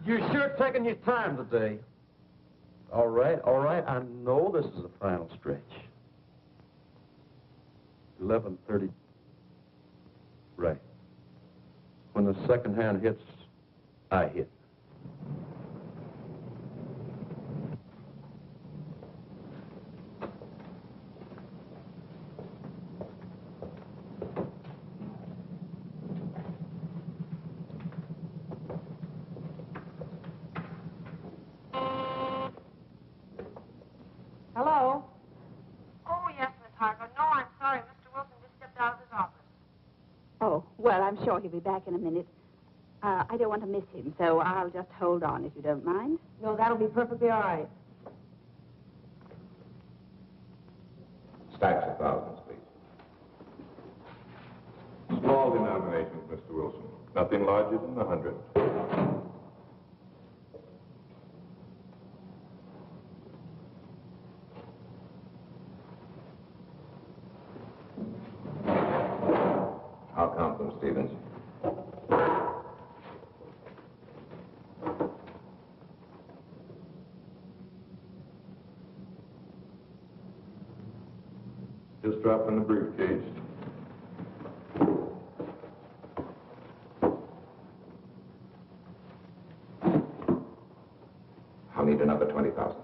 You're sure taking your time today. All right. I know this is the final stretch. 11:30. Right. When the second hand hits, I hit. Hello? Oh, yes, Miss Harper. No, I'm sorry. Mr. Wilson just stepped out of his office. Oh, well, I'm sure he'll be back in a minute. I don't want to miss him, so I'll just hold on if you don't mind. No, that'll be perfectly all right. Stacks of thousands, please. Small denominations, Mr. Wilson. Nothing larger than 100. I'll count them, Stevens. Just drop in the briefcase. I'll need another 20,000.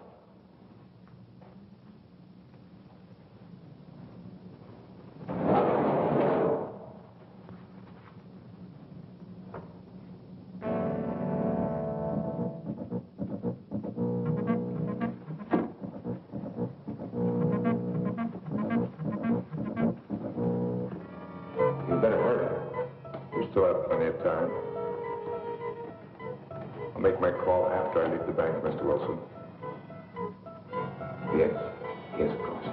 Still have plenty of time. I'll make my call after I leave the bank, Mr. Wilson. Yes, yes, of course.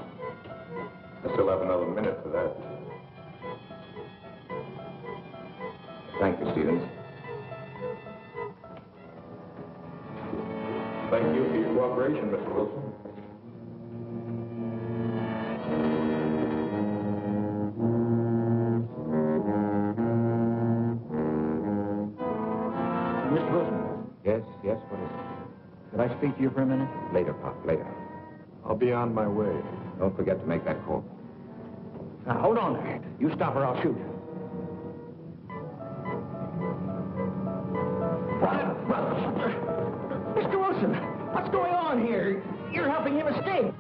I still have another minute for that. Thank you, Stevens. Thank you for your cooperation, Mr. Wilson. Mr. Wilson. Yes, yes, what is it? Could I speak to you for a minute? Later, Pop, later. I'll be on my way. Don't forget to make that call. Now, hold on there. You stop or I'll shoot. Mr. Wilson, what's going on here? You're helping him escape.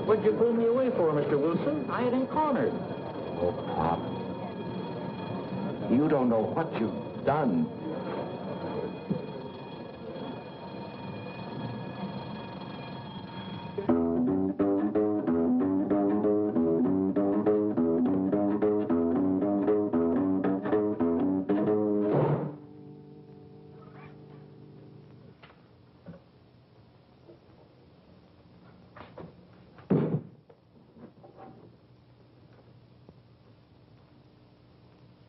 What'd you pull me away for, Mr. Wilson? I had him cornered. Oh, Pop. You don't know what you've done.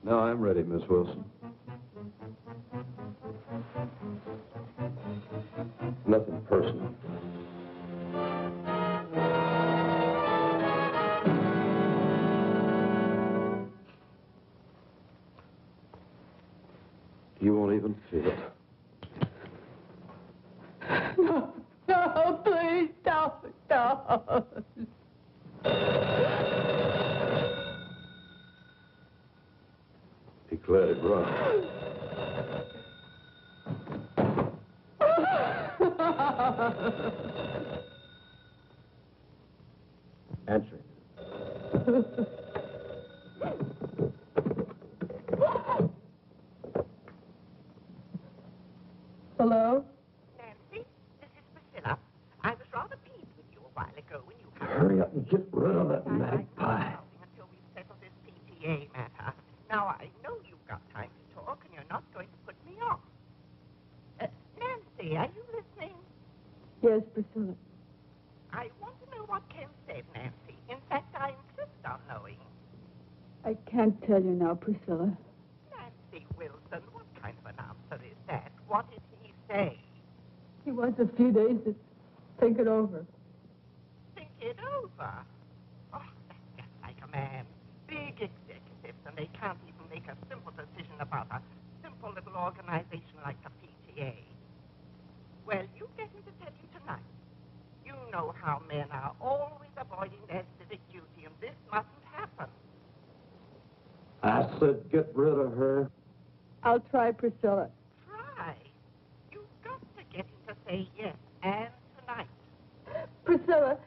Now I'm ready, Miss Wilson. Nothing personal. You won't even feel it. No, no, please don't. Be glad it run. Answer it. Hello? Nancy, this is Priscilla. I was rather pleased with you a while ago when you... Hurry up and get rid of that magpie. Until we settle this PTA matter. Now, I know you've got time to talk, and you're not going to put me off. Nancy, are you listening? Yes, Priscilla. I want to know what Ken said, Nancy. In fact, I insist on knowing. I can't tell you now, Priscilla. Nancy Wilson, what kind of an answer is that? What did he say? He wants a few days to think it over. Think it over? Oh, that's just like a man. Big executives, and they can't even make a simple decision about a simple little organization like the PTA. Well, you get him to tell you tonight. You know how men are always avoiding their civic duty, and this mustn't happen. I said get rid of her. I'll try, Priscilla. Try. You've got to get him to say yes, and tonight. Priscilla.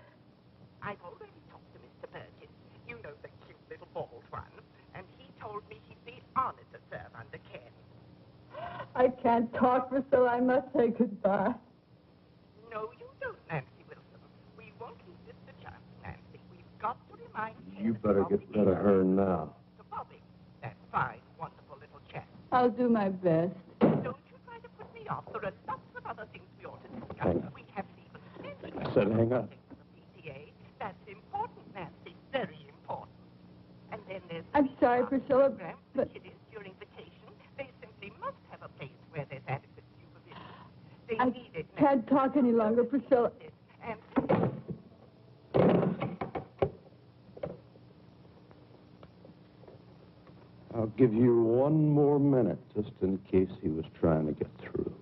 I've already talked to Mr. Perkins. You know, the cute little bald one. And he told me he'd be honored to serve under Ken. I can't talk, Priscilla. I must say goodbye. No, you don't, Nancy Wilson. We won't leave this to chance, Nancy. We've got to remind Ken... You better get rid of her now. ...to Bobby, that fine, wonderful little chap. I'll do my best. Don't you try to put me off. There are lots of other things we ought to discuss. Hang on. We haven't even... I said hang on. PTA. That's important, Nancy. Very important. And then there's... I'm sorry, Priscilla, program but... for kiddies during vacation. They simply must have a place where there's adequate supervision. They I need it. can't talk any longer, Priscilla. And... I'll give you one more minute, just in case he was trying to get through.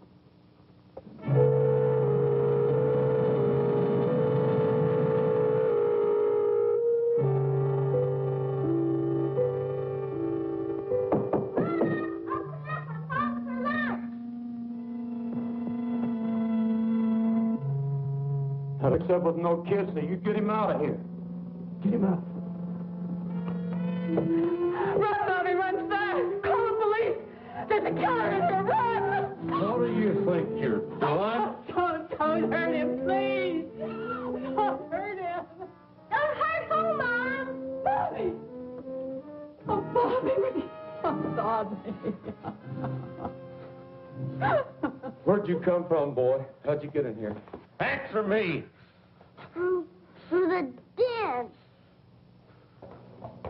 Not except with no kids, so you get him out of here. Get him out. Run, Bobby, run fast! Call the police! There's a killer in here, run! What do you think you're doing? Don't hurt him, please! Don't hurt him! Don't hurt who, Mom? Bobby! Oh, Bobby! Oh, Bobby! Where'd you come from, boy? How'd you get in here? Answer me! Through the den.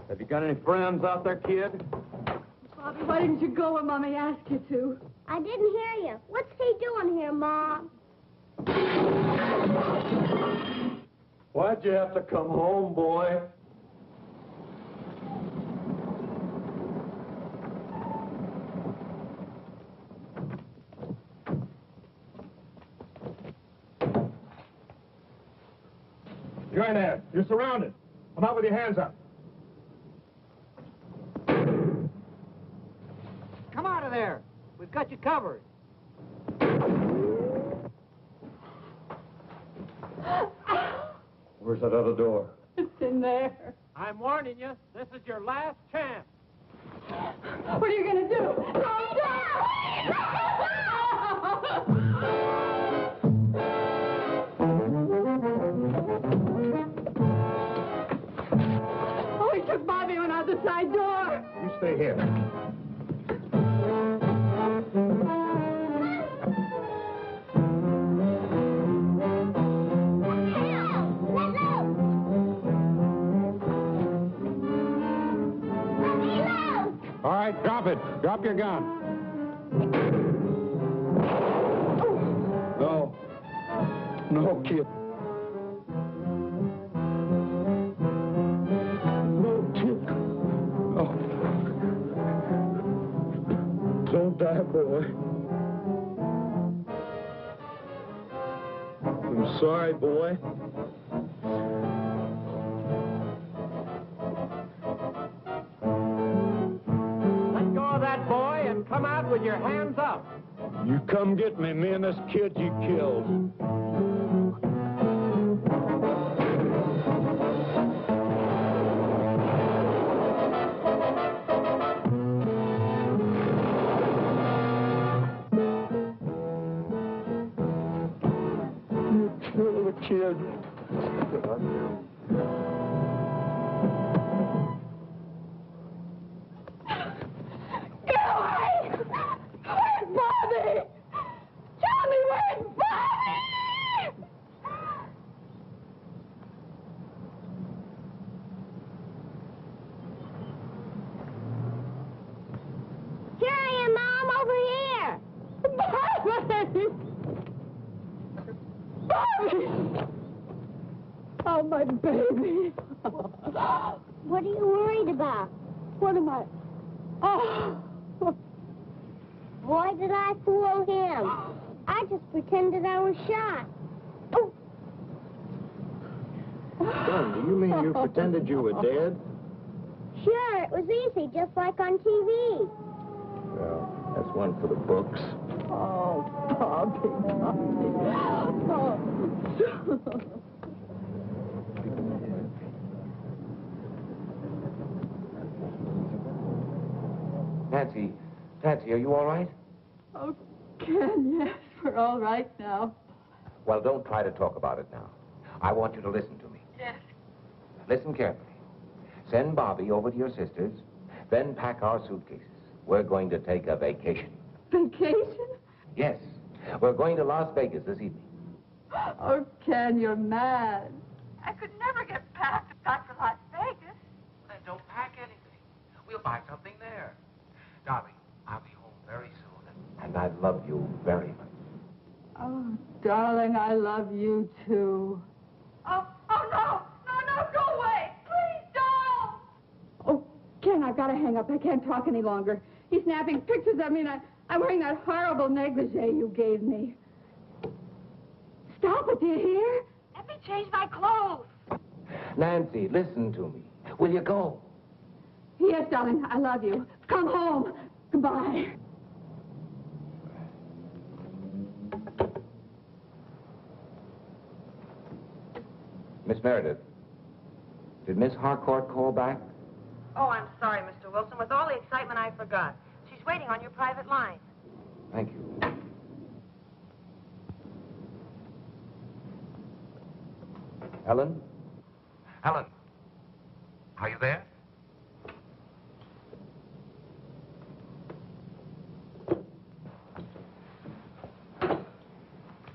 Have you got any friends out there, kid? Bobby, why didn't you go when Mommy asked you to? I didn't hear you. What's he doing here, Mom? Why'd you have to come home, boy? You're in there. You're surrounded. Come out with your hands up. Come out of there. We've got you covered. Where's that other door? It's in there. I'm warning you, this is your last chance. What are you going to do? Oh, he took Bobby and out the side door. You stay here. All right, drop it. Drop your gun. No. No, kid. No, kid. No. Don't die, boy. I'm sorry, boy. Let go of that boy and come out with your hands up. You come get me and this kid you killed. You killed the kid. Get away! Where's Bobby? Tell me where's Bobby! Here I am, Mom, over here. Bobby! Bobby! Oh, my baby. What are you worried about? What am I? Oh. Why did I fool him? I just pretended I was shot. Oh, Son, do you mean you pretended you were dead? sure, it was easy, just like on TV. Well, that's one for the books. Oh, Bobby, Bobby. Oh. Nancy, are you all right? Oh, Ken, yes, we're all right now. Well, don't try to talk about it now. I want you to listen to me. Yes. Listen carefully. Send Bobby over to your sister's, then pack our suitcases. We're going to take a vacation. Vacation? Yes, we're going to Las Vegas this evening. Oh, Ken, you're mad. I could never get back to Las Vegas. Then don't pack anything. We'll buy something there. Darling, I'll be home very soon. And I love you very much. Oh, darling, I love you, too. Oh, no, go away. Please don't. Oh, Ken, I've got to hang up. I can't talk any longer. He's snapping pictures of me, and I'm wearing that horrible negligee you gave me. Stop it, do you hear? Let me change my clothes. Nancy, listen to me. Will you go? Yes, darling, I love you. Come home. Goodbye. Miss Meredith, did Miss Harcourt call back? Oh, I'm sorry, Mr. Wilson. With all the excitement, I forgot. She's waiting on your private line. Thank you. Ellen? Ellen, are you there?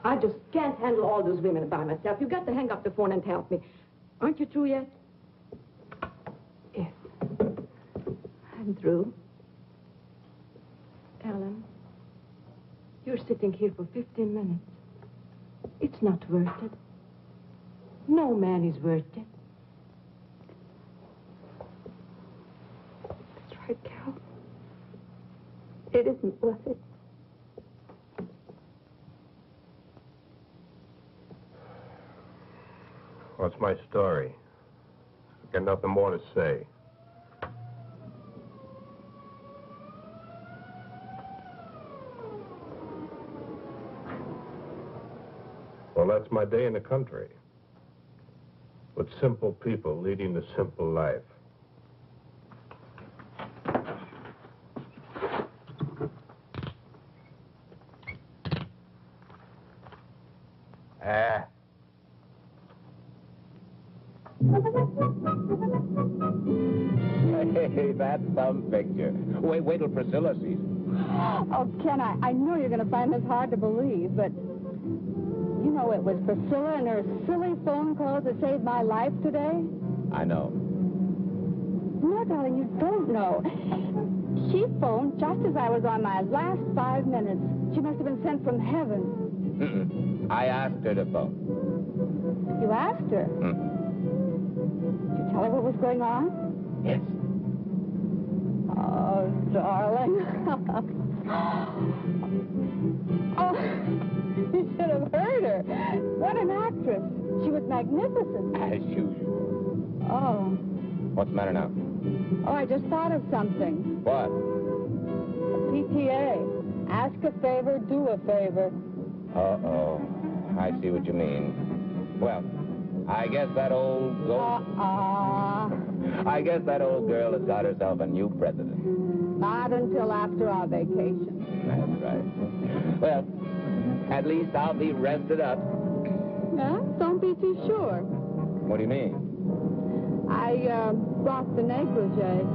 I just can't handle all those women by myself. You've got to hang up the phone and help me. Aren't you through yet? Yes. I'm through. Ellen, you're sitting here for 15 minutes. It's not worth it. No man is worth it. That's right, Carol. It isn't worth it. Well, that's my story. I've got nothing more to say. Well, that's my day in the country. With simple people leading the simple life. Hey, that's some picture. Wait till Priscilla sees it. Oh, Ken, I know you're going to find this hard to believe, but you know it was Priscilla and her silly phone calls that saved my life today? I know. No, darling, you don't know. She phoned just as I was on my last 5 minutes. She must have been sent from heaven. Mm-mm. I asked her to phone. You asked her? Did you tell her what was going on? Yes. Oh, darling. Oh, you should have heard her. What an actress. She was magnificent. As usual. Oh. What's the matter now? Oh, I just thought of something. What? PTA. Ask a favor, do a favor. Uh-oh. I see what you mean. Well, I guess that old I guess that old girl has got herself a new president. Not until after our vacation. That's right. Well, at least I'll be rested up. Yeah? Don't be too sure. What do you mean? I brought the negligee.